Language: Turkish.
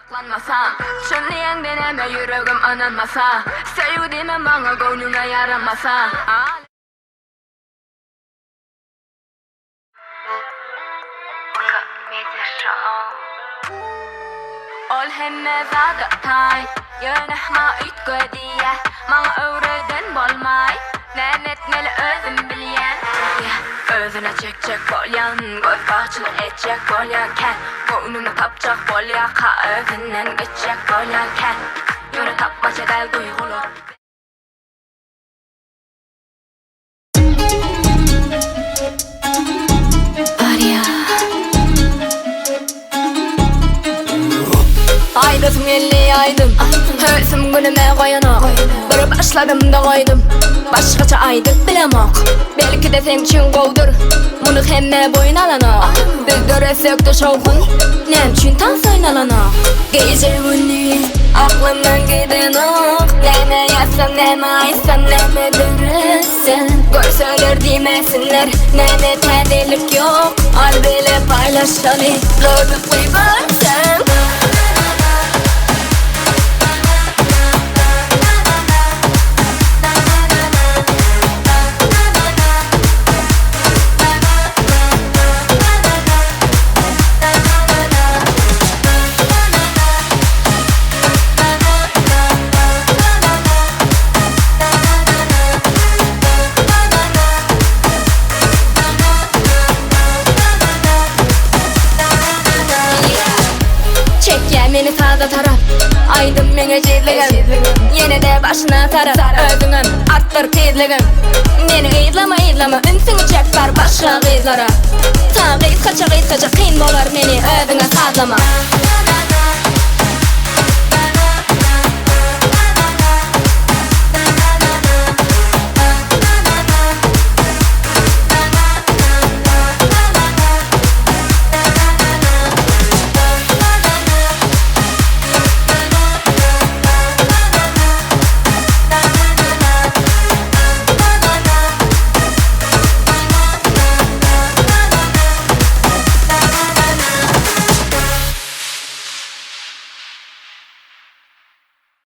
Saklanmasam, şunlayan deneme yüreğim ananmasa, sevdiğime bana gönlüne yaramasa. Ol hemme zada tay, yönehma ütgödiye, bana öğreden bolmay, nenetmeli özüm bilyen. Özüne çekecek bolyan, göz bağçılık edecek bolyanken, gönlümü tapacak bolya, ka özünden geçecek bolyanken, yöre tapmaca del duygulu. Aydım elli aydım, höysüm günüme koyanak, bir başladım da koydum, başkaça aydık bilemak. Belki de sen için kovdur, bunu hemme boyun alanak. Biz göresek de şovkun, nem için tan soynalanak. Gece gündüz aklımdan giden ok, neme yazsan neme aysan neme dürüssen. Görseler demesinler, neme tedelik yok, al bile paylaştani, loduklu görsen. Meni sağda taraf, aydım mene cizligim, yine de başına taraf, özüngün arttır tezligim. Meni gıyızlama, ünsünü çek var başka gıyızlara. Ta gıyız kaça kıyın bolar meni özüne sazlama.